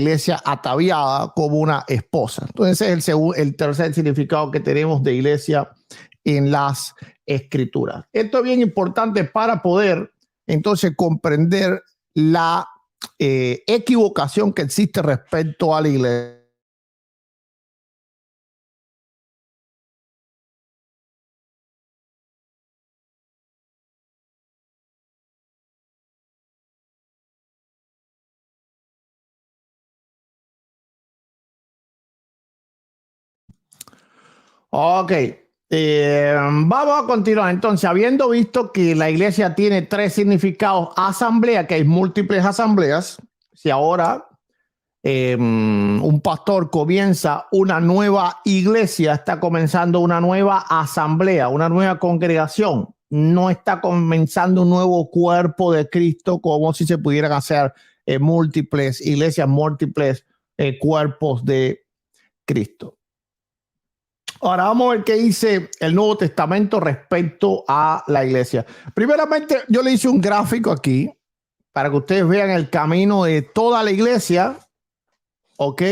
iglesia ataviada como una esposa. Entonces ese es el tercer significado que tenemos de iglesia en las escrituras. Esto es bien importante para poder entonces comprender la equivocación que existe respecto a la iglesia. Ok, vamos a continuar. Entonces, habiendo visto que la iglesia tiene tres significados: asamblea, que hay múltiples asambleas. Si ahora un pastor comienza una nueva iglesia, está comenzando una nueva asamblea, una nueva congregación, no está comenzando un nuevo cuerpo de Cristo, como si se pudieran hacer múltiples iglesias, múltiples cuerpos de Cristo. Ahora vamos a ver qué dice el Nuevo Testamento respecto a la iglesia. Primeramente, yo le hice un gráfico aquí para que ustedes vean el camino de toda la iglesia, ¿ok?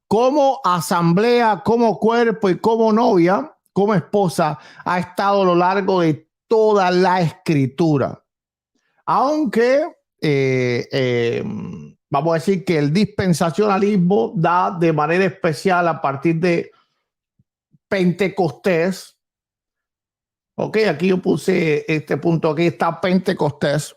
Como asamblea, como cuerpo y como novia, como esposa, ha estado a lo largo de toda la escritura. Aunque vamos a decir que el dispensacionalismo da de manera especial a partir de Pentecostés. Ok, aquí yo puse este punto, aquí está Pentecostés.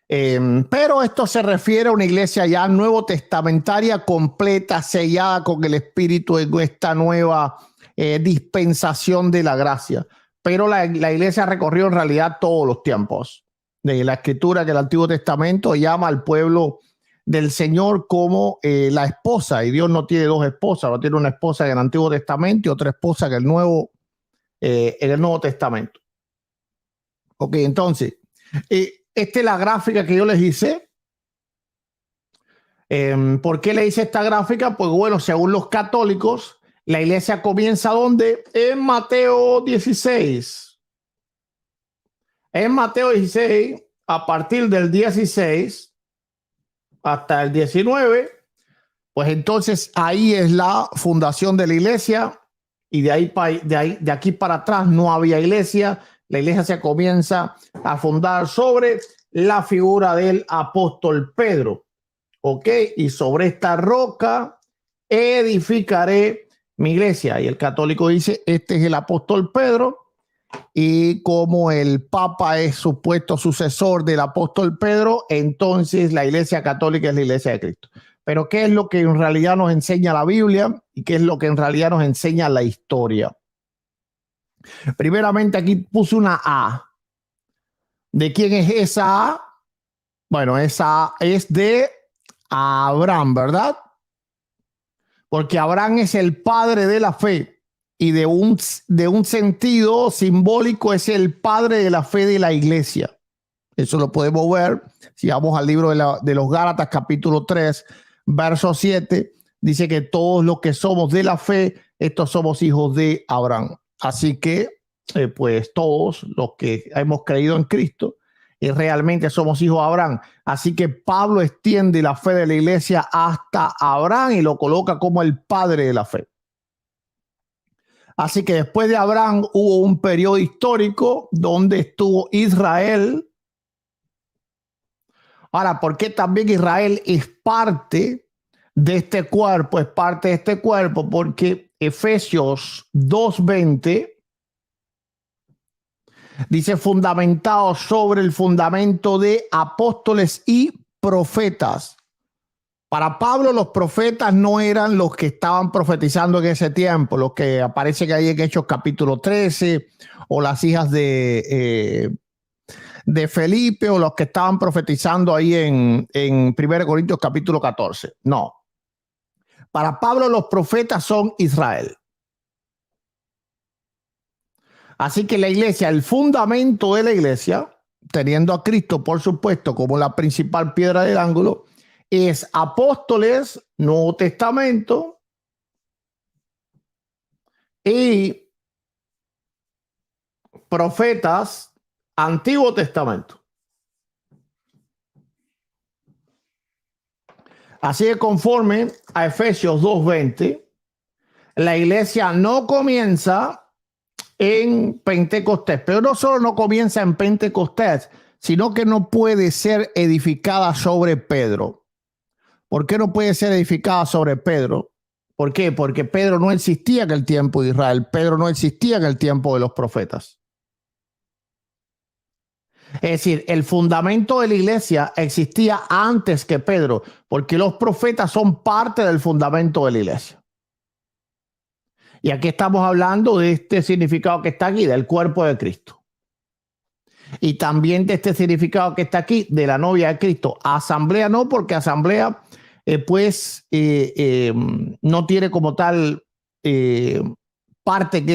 Pero esto se refiere a una iglesia ya nuevo testamentaria, completa, sellada con el Espíritu en esta nueva dispensación de la gracia. Pero la iglesia recorrió en realidad todos los tiempos de la escritura, que el Antiguo Testamento llama al pueblo del Señor como la esposa, y Dios no tiene dos esposas, no tiene una esposa en el Antiguo Testamento y otra esposa en el Nuevo Testamento. Ok, entonces, esta es la gráfica que yo les hice. ¿Por qué le hice esta gráfica? Pues bueno, según los católicos, la iglesia comienza ¿dónde? En Mateo 16. En Mateo 16, a partir del 16 hasta el 19, pues entonces ahí es la fundación de la iglesia, y de aquí para atrás no había iglesia. La iglesia se comienza a fundar sobre la figura del apóstol Pedro. Ok, y sobre esta roca edificaré mi iglesia. Y el católico dice, este es el apóstol Pedro, y como el Papa es supuesto sucesor del apóstol Pedro, entonces la iglesia católica es la iglesia de Cristo. Pero ¿qué es lo que en realidad nos enseña la Biblia y qué es lo que en realidad nos enseña la historia? Primeramente aquí puse una A. ¿De quién es esa A? Bueno, esa A es de Abraham, ¿verdad? Porque Abraham es el padre de la fe, y de un sentido simbólico es el padre de la fe de la iglesia. Eso lo podemos ver si vamos al libro de los Gálatas, capítulo 3, verso 7. Dice que todos los que somos de la fe, estos somos hijos de Abraham. Así que, pues todos los que hemos creído en Cristo, realmente somos hijos de Abraham. Así que Pablo extiende la fe de la iglesia hasta Abraham y lo coloca como el padre de la fe. Así que después de Abraham hubo un periodo histórico donde estuvo Israel. Ahora, ¿por qué también Israel es parte de este cuerpo? Es parte de este cuerpo porque Efesios 2:20 dice: fundamentado sobre el fundamento de apóstoles y profetas. Para Pablo, los profetas no eran los que estaban profetizando en ese tiempo, los que aparecen ahí en Hechos capítulo 13, o las hijas de Felipe, o los que estaban profetizando ahí en 1 Corintios capítulo 14. No. Para Pablo, los profetas son Israel. Así que la iglesia, el fundamento de la iglesia, teniendo a Cristo, por supuesto, como la principal piedra del ángulo, es apóstoles, Nuevo Testamento, y profetas, Antiguo Testamento. Así que conforme a Efesios 2:20, la iglesia no comienza en Pentecostés, pero no solo no comienza en Pentecostés, sino que no puede ser edificada sobre Pedro. ¿Por qué no puede ser edificada sobre Pedro? ¿Por qué? Porque Pedro no existía en el tiempo de Israel. Pedro no existía en el tiempo de los profetas. Es decir, el fundamento de la iglesia existía antes que Pedro, porque los profetas son parte del fundamento de la iglesia. Y aquí estamos hablando de este significado que está aquí, del cuerpo de Cristo. Y también de este significado que está aquí, de la novia de Cristo. Asamblea no, porque asamblea no tiene como tal parte en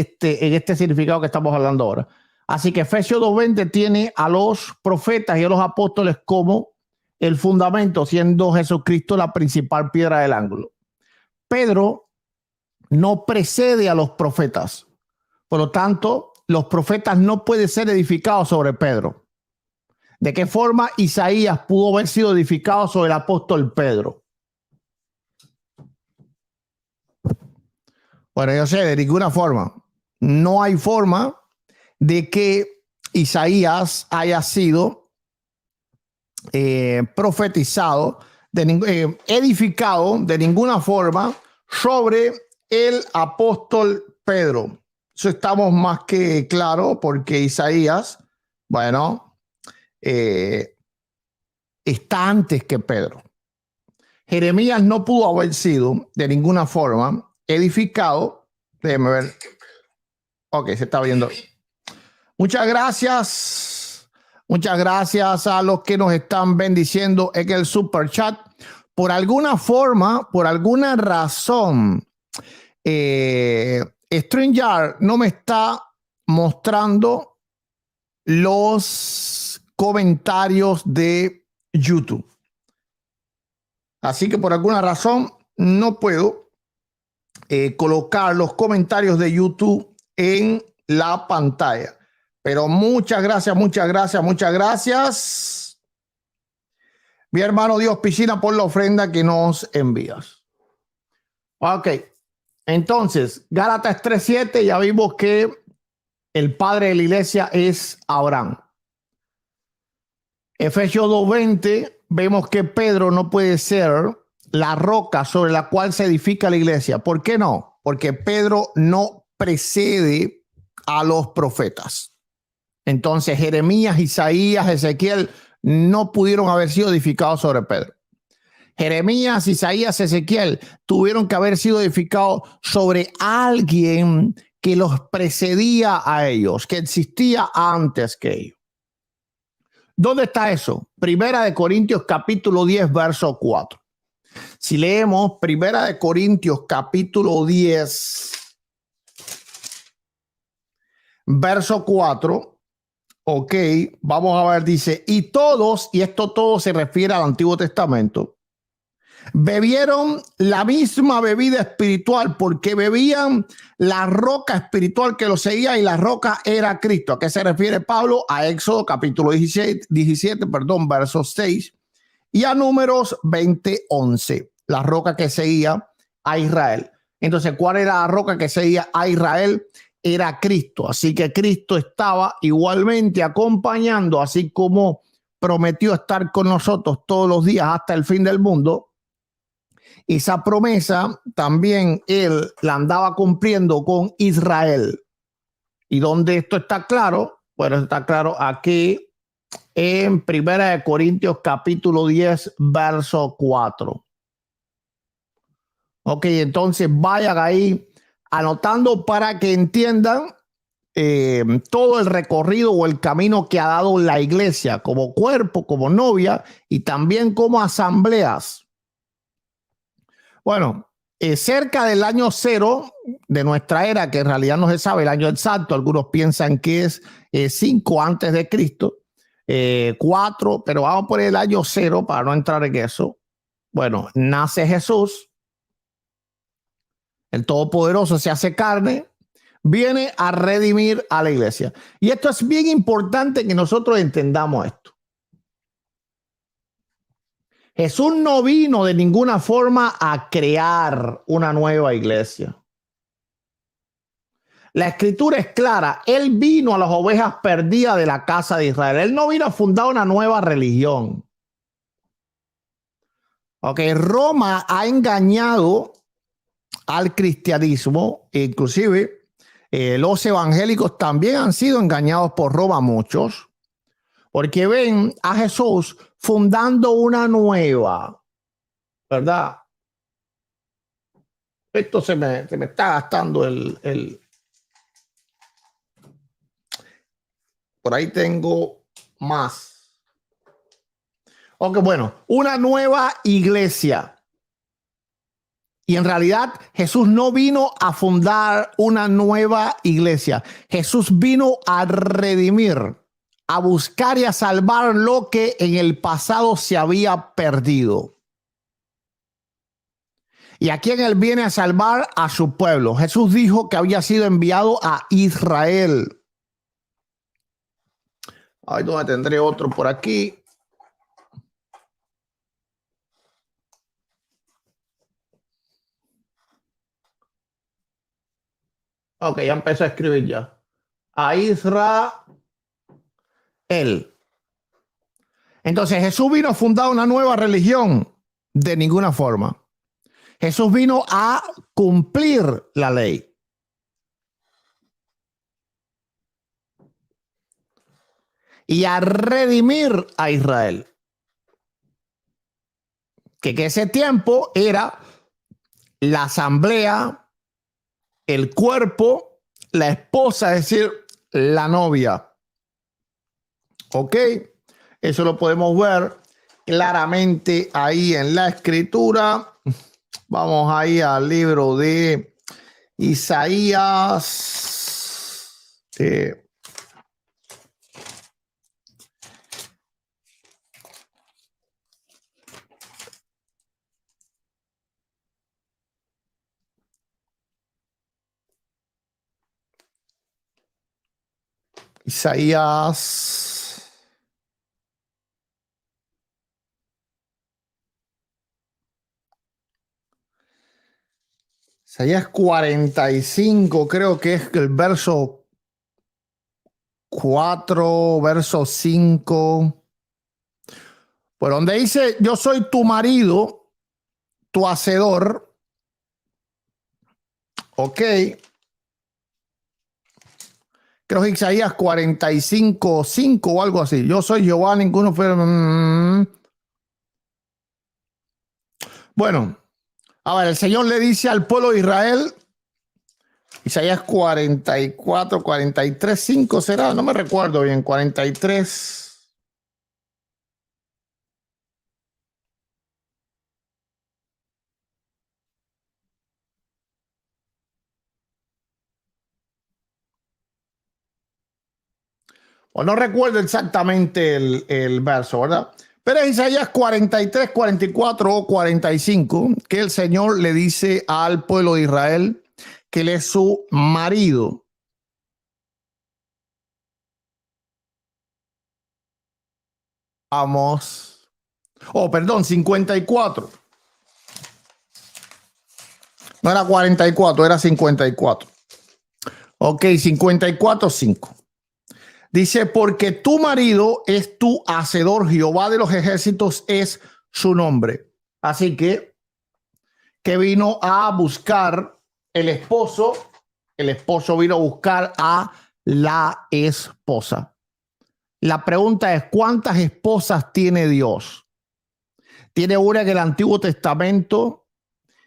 este significado que estamos hablando ahora. Así que Efesios 2:20 tiene a los profetas y a los apóstoles como el fundamento, siendo Jesucristo la principal piedra del ángulo. Pedro no precede a los profetas. Por lo tanto, los profetas no pueden ser edificados sobre Pedro. ¿De qué forma Isaías pudo haber sido edificado sobre el apóstol Pedro? Bueno, yo sé, de ninguna forma. No hay forma de que Isaías haya sido profetizado, edificado de ninguna forma sobre el apóstol Pedro. Eso estamos más que claro porque Isaías, bueno, está antes que Pedro. Jeremías no pudo haber sido de ninguna forma edificado. Déjeme ver. Ok, se está viendo. Muchas gracias. Muchas gracias a los que nos están bendiciendo en el super chat. Por alguna forma, por alguna razón, StreamYard no me está mostrando los comentarios de YouTube. Así que por alguna razón no puedo colocar los comentarios de YouTube en la pantalla. Pero muchas gracias, muchas gracias, muchas gracias. Mi hermano Dios Piscina por la ofrenda que nos envías. Ok, entonces Gálatas 3:7 ya vimos que el padre de la iglesia es Abraham. Efesios 2:20 vemos que Pedro no puede ser la roca sobre la cual se edifica la iglesia. ¿Por qué no? Porque Pedro no precede a los profetas. Entonces Jeremías, Isaías, Ezequiel no pudieron haber sido edificados sobre Pedro. Jeremías, Isaías, Ezequiel tuvieron que haber sido edificados sobre alguien que los precedía a ellos, que existía antes que ellos. ¿Dónde está eso? Primera de Corintios capítulo 10, verso 4. Si leemos Primera de Corintios capítulo 10, verso 4, ok, vamos a ver, dice, y todos, y esto todo se refiere al Antiguo Testamento, bebieron la misma bebida espiritual porque bebían la roca espiritual que los seguía y la roca era Cristo. ¿A qué se refiere Pablo? A Éxodo capítulo 17, verso 6 y a Números 20:11, la roca que seguía a Israel. Entonces, ¿cuál era la roca que seguía a Israel? Era Cristo. Así que Cristo estaba igualmente acompañando, así como prometió estar con nosotros todos los días hasta el fin del mundo. Esa promesa también él la andaba cumpliendo con Israel. ¿Y dónde esto está claro? Bueno, está claro aquí en Primera de Corintios capítulo 10, verso 4. Ok, entonces vayan ahí anotando para que entiendan todo el recorrido o el camino que ha dado la iglesia como cuerpo, como novia y también como asambleas. Bueno, cerca del año 0 de nuestra era, que en realidad no se sabe el año exacto, algunos piensan que es 5 antes de Cristo, 4, pero vamos por el año 0 para no entrar en eso. Bueno, nace Jesús, el Todopoderoso se hace carne, viene a redimir a la iglesia. Y esto es bien importante que nosotros entendamos esto. Jesús no vino de ninguna forma a crear una nueva iglesia. La escritura es clara. Él vino a las ovejas perdidas de la casa de Israel. Él no vino a fundar una nueva religión. Ok, Roma ha engañado al cristianismo, inclusive los evangélicos también han sido engañados por Roma, muchos, porque ven a Jesús fundando una nueva, ¿verdad? Esto se me está gastando el... Por ahí tengo más. Ok, bueno, una nueva iglesia. Y en realidad Jesús no vino a fundar una nueva iglesia. Jesús vino a redimir, a buscar y a salvar lo que en el pasado se había perdido. ¿Y a quién él viene a salvar? A su pueblo. Jesús dijo que había sido enviado a Israel. Ay, ¿dónde tendré otro por aquí? Ok, ya empezó a escribir ya. A Israel. Entonces Jesús vino a fundar una nueva religión. De ninguna forma. Jesús vino a cumplir la ley. Y a redimir a Israel. Que ese tiempo era la asamblea, el cuerpo, la esposa, es decir, la novia. ¿Ok? Eso lo podemos ver claramente ahí en la escritura. Vamos ahí al libro de Isaías. Isaías. Isaías 45, creo que es el verso 4, verso 5. Por donde dice, yo soy tu marido, tu hacedor. Ok. Creo que Isaías 45, 5 o algo así. Yo soy Jehová, ninguno fue... Bueno, a ver, el Señor le dice al pueblo de Israel, Isaías 44, 43, 5 será, no me recuerdo bien, 43. O no recuerdo exactamente el verso, ¿verdad? Pero es Isaías 43, 44 o 45, que el Señor le dice al pueblo de Israel que él es su marido. Vamos. Oh, perdón, 54. No era 44, era 54. Ok, 54, 5. Dice, porque tu marido es tu hacedor, Jehová de los ejércitos es su nombre. Así que vino a buscar el esposo vino a buscar a la esposa. La pregunta es, ¿cuántas esposas tiene Dios? Tiene una en el Antiguo Testamento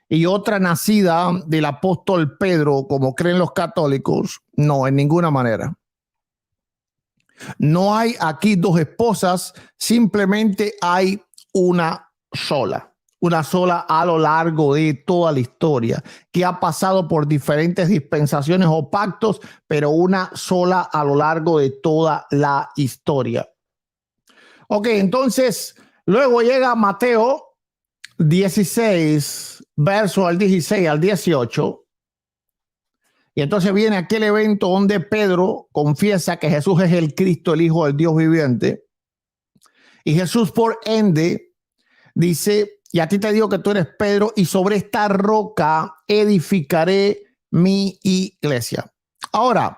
y otra nacida del apóstol Pedro, como creen los católicos. No, en ninguna manera. No hay aquí dos esposas, simplemente hay una sola a lo largo de toda la historia, que ha pasado por diferentes dispensaciones o pactos, pero una sola a lo largo de toda la historia. Ok, entonces luego llega Mateo 16, verso al 16 al 18. Y entonces viene aquel evento donde Pedro confiesa que Jesús es el Cristo, el Hijo del Dios viviente. Y Jesús, por ende, Dice, y a ti te digo que tú eres Pedro, y sobre esta roca edificaré mi iglesia. Ahora,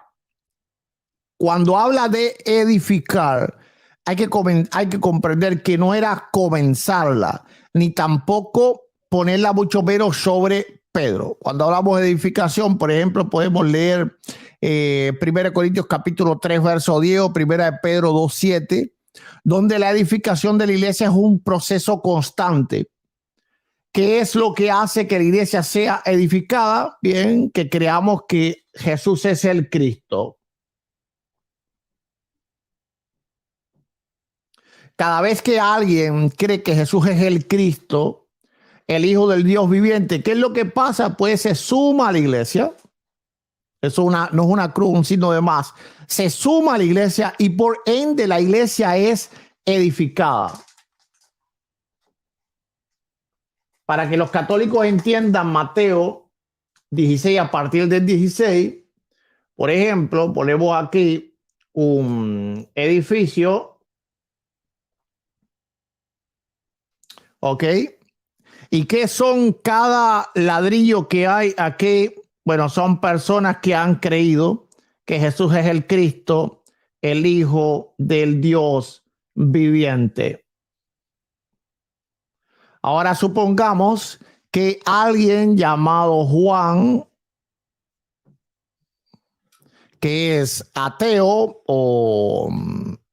cuando habla de edificar, hay que comprender que no era comenzarla, ni tampoco ponerla mucho menos sobre Pedro. Cuando hablamos de edificación, por ejemplo, podemos leer 1 Corintios capítulo 3, verso 10, o 1 de Pedro 2, 7, donde la edificación de la iglesia es un proceso constante. ¿Qué es lo que hace que la iglesia sea edificada? Bien, que creamos que Jesús es el Cristo. Cada vez que alguien cree que Jesús es el Cristo, el Hijo del Dios viviente, ¿qué es lo que pasa? Pues se suma a la iglesia. Eso no es una cruz, un signo de más. Se suma a la iglesia y por ende la iglesia es edificada. Para que los católicos entiendan Mateo 16 a partir del 16, por ejemplo, ponemos aquí un edificio. ¿Ok? ¿Y qué son cada ladrillo que hay aquí? Bueno, son personas que han creído que Jesús es el Cristo, el Hijo del Dios viviente. Ahora supongamos que alguien llamado Juan, que es ateo o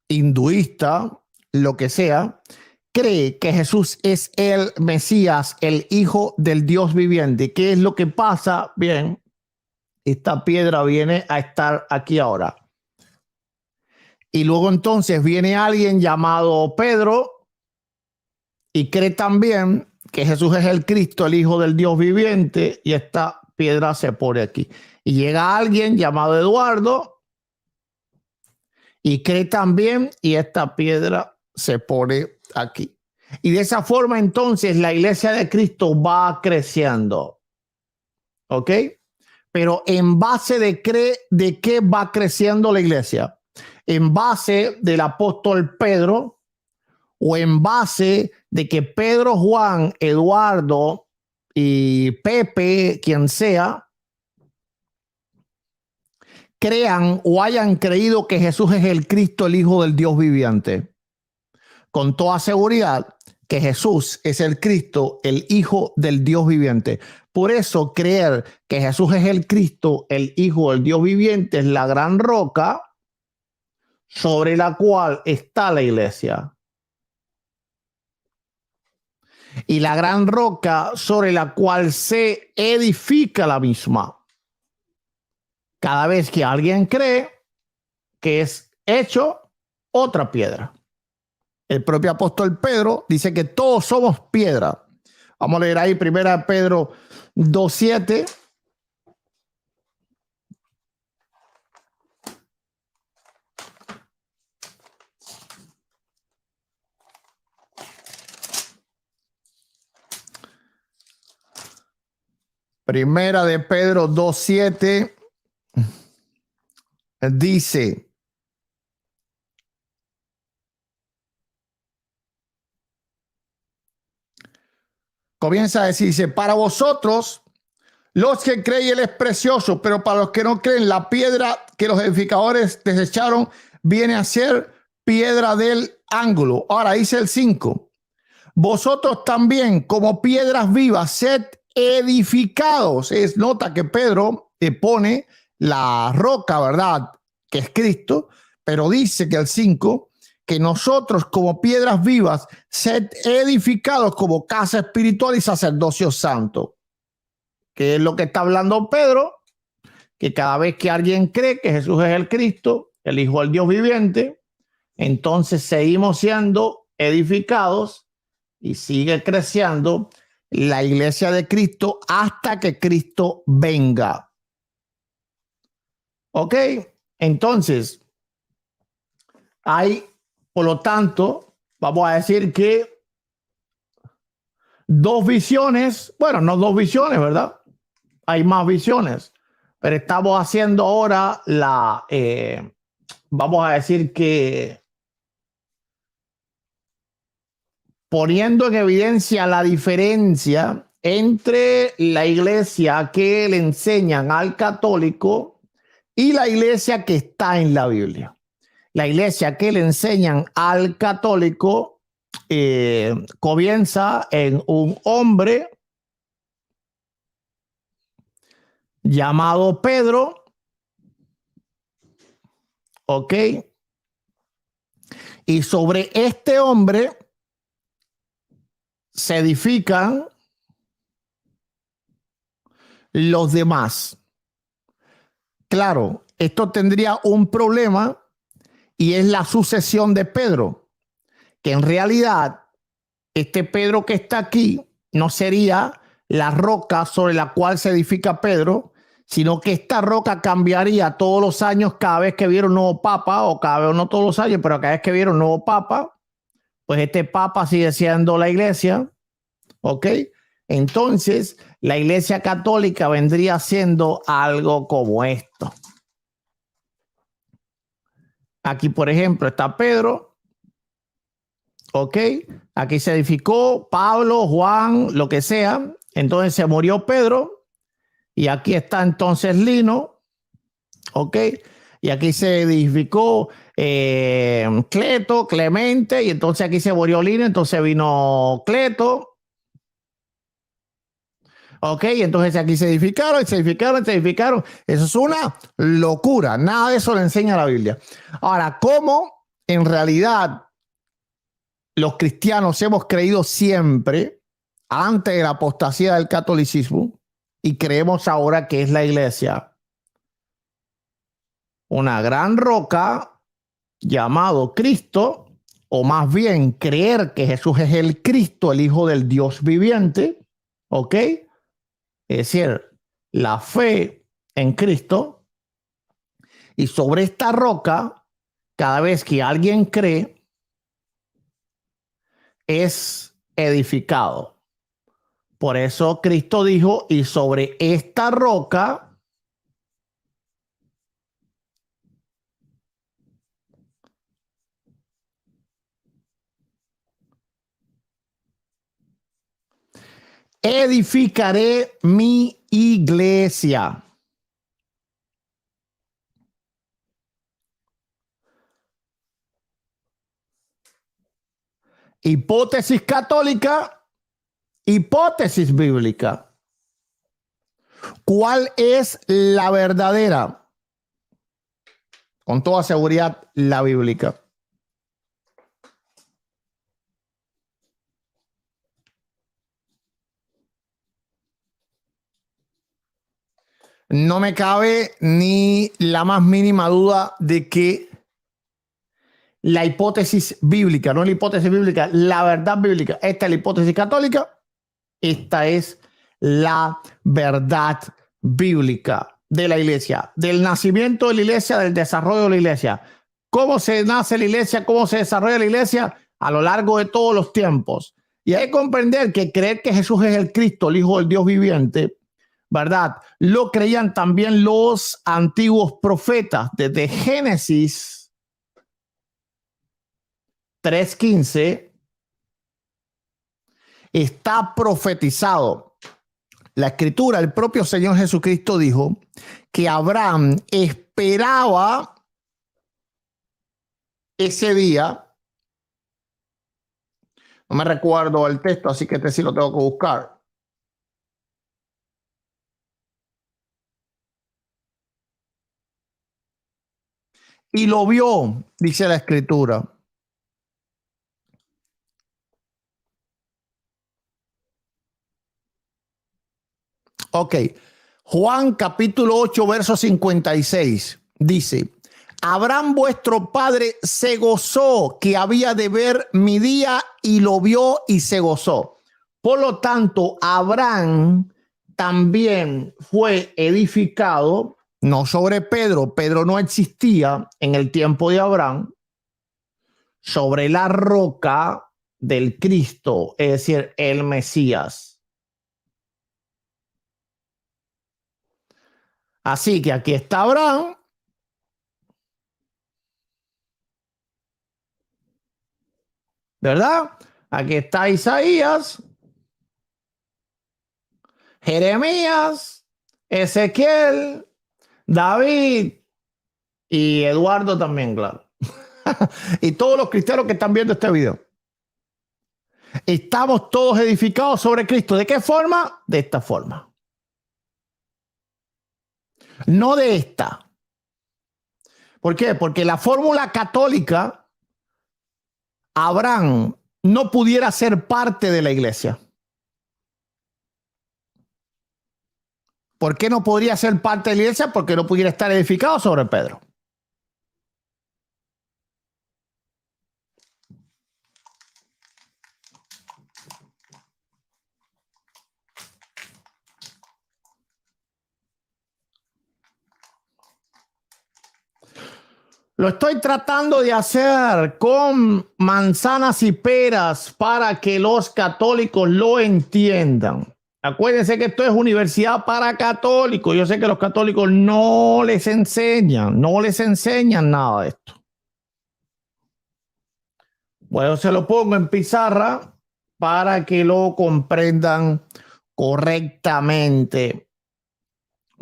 hinduista, lo que sea, cree que Jesús es el Mesías, el Hijo del Dios viviente. ¿Qué es lo que pasa? Bien, esta piedra viene a estar aquí ahora. Y luego entonces viene alguien llamado Pedro y cree también que Jesús es el Cristo, el Hijo del Dios viviente, y esta piedra se pone aquí. Y llega alguien llamado Eduardo y cree también, y esta piedra se pone aquí. Y de esa forma entonces la iglesia de Cristo va creciendo. ¿Ok? Pero en base de qué va creciendo la iglesia. En base del apóstol Pedro o en base de que Pedro, Juan, Eduardo y Pepe, quien sea, crean o hayan creído que Jesús es el Cristo, el Hijo del Dios viviente. Con toda seguridad que Jesús es el Cristo, el Hijo del Dios viviente. Por eso creer que Jesús es el Cristo, el Hijo del Dios viviente, es la gran roca sobre la cual está la iglesia. Y la gran roca sobre la cual se edifica la misma. Cada vez que alguien cree que es hecho otra piedra. El propio apóstol Pedro dice que todos somos piedra. Vamos a leer ahí 1 Pedro 2:7. Primera de Pedro 2:7 dice: comienza a decir, dice, para vosotros, los que creen, Él es precioso, pero para los que no creen, la piedra que los edificadores desecharon viene a ser piedra del ángulo. Ahora dice el 5, vosotros también como piedras vivas, sed edificados. Es nota que Pedro pone la roca, ¿verdad? Que es Cristo, pero dice que el 5, que nosotros como piedras vivas, sed edificados como casa espiritual y sacerdocio santo. ¿Qué es lo que está hablando Pedro? Que cada vez que alguien cree que Jesús es el Cristo, el Hijo del Dios viviente, entonces seguimos siendo edificados y sigue creciendo la iglesia de Cristo hasta que Cristo venga. ¿Ok? Entonces, hay, por lo tanto, vamos a decir que dos visiones, bueno, no dos visiones, ¿verdad? Hay más visiones, pero estamos haciendo ahora vamos a decir que poniendo en evidencia la diferencia entre la iglesia que le enseñan al católico y la iglesia que está en la Biblia. La iglesia que le enseñan al católico comienza en un hombre llamado Pedro, ¿ok? Y sobre este hombre se edifican los demás. Claro, esto tendría un problema y es la sucesión de Pedro, que en realidad este Pedro que está aquí no sería la roca sobre la cual se edifica Pedro, sino que esta roca cambiaría todos los años cada vez que viera un nuevo papa, o cada vez, no todos los años, pero cada vez que viera un nuevo papa, pues este papa sigue siendo la iglesia, ¿ok? Entonces, la iglesia católica vendría siendo algo como esto. Aquí, por ejemplo, está Pedro, ¿ok? Aquí se edificó Pablo, Juan, lo que sea. Entonces se murió Pedro y aquí está entonces Lino, ¿ok? Y aquí se edificó Cleto, Clemente, y entonces aquí se murió Lino, entonces vino Cleto. Ok, entonces aquí se edificaron, se edificaron, se edificaron. Eso es una locura. Nada de eso le enseña la Biblia. Ahora, ¿cómo en realidad los cristianos hemos creído siempre antes de la apostasía del catolicismo y creemos ahora que es la iglesia? Una gran roca llamado Cristo, o más bien creer que Jesús es el Cristo, el Hijo del Dios viviente, ¿ok? Es decir, la fe en Cristo, y sobre esta roca, cada vez que alguien cree, es edificado. Por eso Cristo dijo, y sobre esta roca edificaré mi iglesia. Hipótesis católica, hipótesis bíblica. ¿Cuál es la verdadera? Con toda seguridad, la bíblica. No me cabe ni la más mínima duda de que la hipótesis bíblica, no la hipótesis bíblica, la verdad bíblica, esta es la hipótesis católica, esta es la verdad bíblica de la iglesia, del nacimiento de la iglesia, del desarrollo de la iglesia. ¿Cómo se nace la iglesia? ¿Cómo se desarrolla la iglesia? A lo largo de todos los tiempos. Y hay que comprender que creer que Jesús es el Cristo, el Hijo del Dios viviente, ¿verdad? Lo creían también los antiguos profetas. Desde Génesis 3:15 está profetizado. La escritura, el propio Señor Jesucristo dijo que Abraham esperaba ese día. No me recuerdo el texto, así que este sí lo tengo que buscar. Y lo vio, dice la escritura. Ok, Juan capítulo 8, verso 56, dice, Abraham vuestro padre se gozó que había de ver mi día y lo vio y se gozó. Por lo tanto, Abraham también fue edificado, no sobre Pedro, Pedro no existía en el tiempo de Abraham, sobre la roca del Cristo, es decir, el Mesías. Así que aquí está Abraham. ¿Verdad? Aquí está Isaías, Jeremías, Ezequiel, David y Eduardo también, claro. Y todos los cristianos que están viendo este video. Estamos todos edificados sobre Cristo. ¿De qué forma? De esta forma. No de esta. ¿Por qué? Porque la fórmula católica, Abraham no pudiera ser parte de la iglesia. ¿Por qué no podría ser parte de la iglesia? Porque no pudiera estar edificado sobre Pedro. Lo estoy tratando de hacer con manzanas y peras para que los católicos lo entiendan. Acuérdense que esto es universidad para católicos. Yo sé que los católicos no les enseñan nada de esto. Bueno, se lo pongo en pizarra para que lo comprendan correctamente.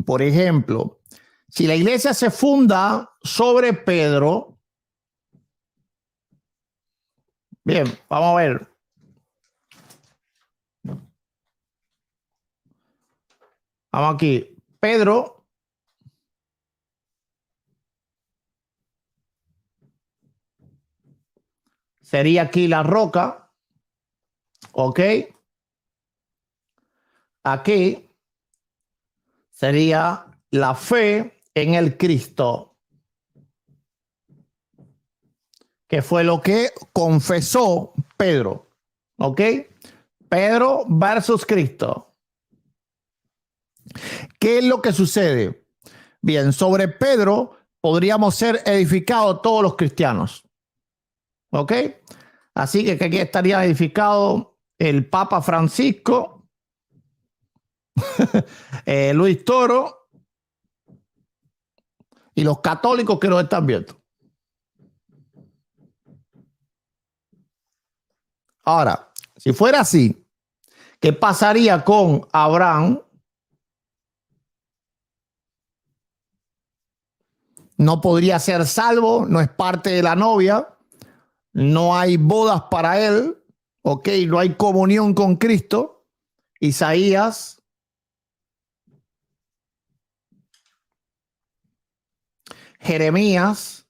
Por ejemplo, si la iglesia se funda sobre Pedro, bien, vamos a ver. Vamos aquí. Pedro sería aquí la roca. ¿Ok? Aquí sería la fe en el Cristo, que fue lo que confesó Pedro. ¿Ok? Pedro versus Cristo. ¿Qué es lo que sucede? Bien, sobre Pedro podríamos ser edificados todos los cristianos. ¿Ok? Así que aquí estaría edificado el Papa Francisco, Luis Toro y los católicos que nos están viendo. Ahora, si fuera así, ¿qué pasaría con Abraham? No podría ser salvo, no es parte de la novia, no hay bodas para él, ok, no hay comunión con Cristo. Isaías, Jeremías,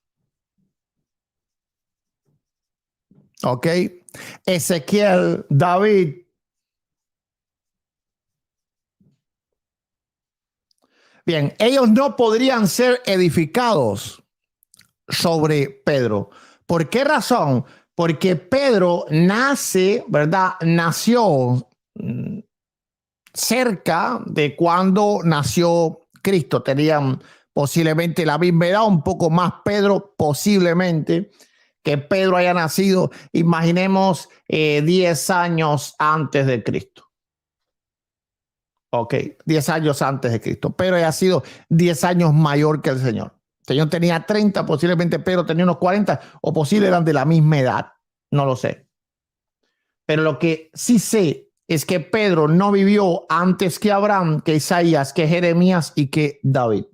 ok, Ezequiel, David. Bien, ellos no podrían ser edificados sobre Pedro. ¿Por qué razón? Porque Pedro nace, ¿verdad? Nació cerca de cuando nació Cristo. Tenían posiblemente la misma edad, un poco más Pedro, posiblemente que Pedro haya nacido, imaginemos, 10 años antes de Cristo. Ok, 10 años antes de Cristo. Pedro haya sido 10 años mayor que el Señor. El Señor tenía 30, posiblemente Pedro tenía unos 40, o posible eran de la misma edad. No lo sé. Pero lo que sí sé es que Pedro no vivió antes que Abraham, que Isaías, que Jeremías y que David.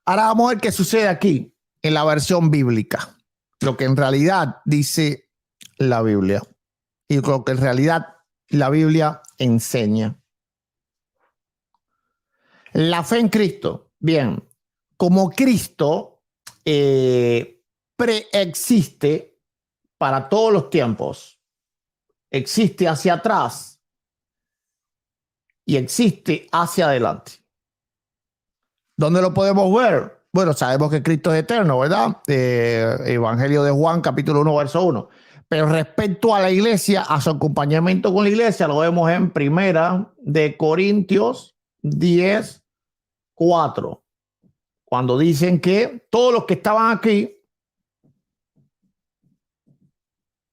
Ahora vamos a ver qué sucede aquí en la versión bíblica. Lo que en realidad dice la Biblia y lo que en realidad la Biblia enseña. La fe en Cristo. Bien, como Cristo preexiste para todos los tiempos, existe hacia atrás y existe hacia adelante. ¿Dónde lo podemos ver? Bueno, sabemos que Cristo es eterno, ¿verdad? Evangelio de Juan, capítulo 1, verso 1. Pero respecto a la iglesia, a su acompañamiento con la iglesia, lo vemos en Primera de Corintios 10, 4. Cuando dicen que todos los que estaban aquí,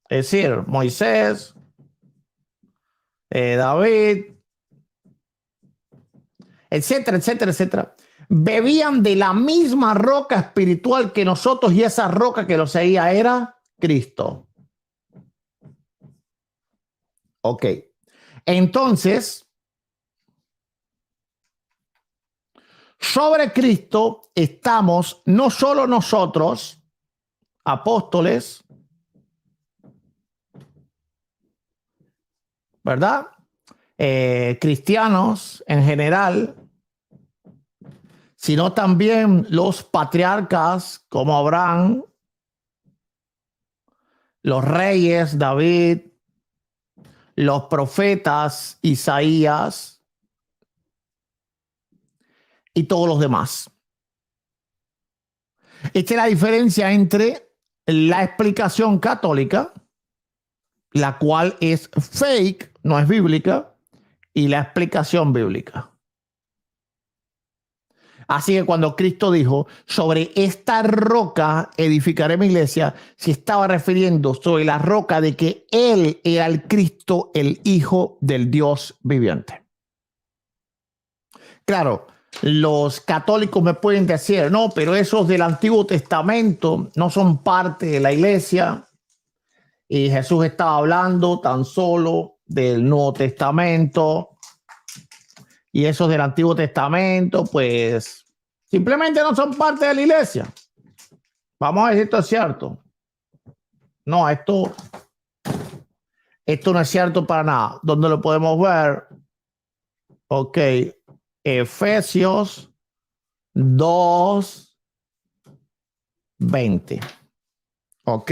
es decir, Moisés, David, etcétera, etcétera, etcétera, bebían de la misma roca espiritual que nosotros, y esa roca que los seguía era Cristo. Ok. Entonces, sobre Cristo estamos no solo nosotros, apóstoles, ¿verdad? Cristianos en general, sino también los patriarcas como Abraham, los reyes David, los profetas Isaías y todos los demás. Esta es la diferencia entre la explicación católica, la cual es fake, no es bíblica, y la explicación bíblica. Así que cuando Cristo dijo, sobre esta roca edificaré mi iglesia, se estaba refiriendo sobre la roca de que Él era el Cristo, el Hijo del Dios viviente. Claro, los católicos me pueden decir, no, pero esos del Antiguo Testamento no son parte de la iglesia. Y Jesús estaba hablando tan solo del Nuevo Testamento. Y esos del Antiguo Testamento, pues, simplemente no son parte de la iglesia. Vamos a ver si esto es cierto. No, esto no es cierto para nada. ¿Dónde lo podemos ver? Ok. Efesios 2:20. Ok.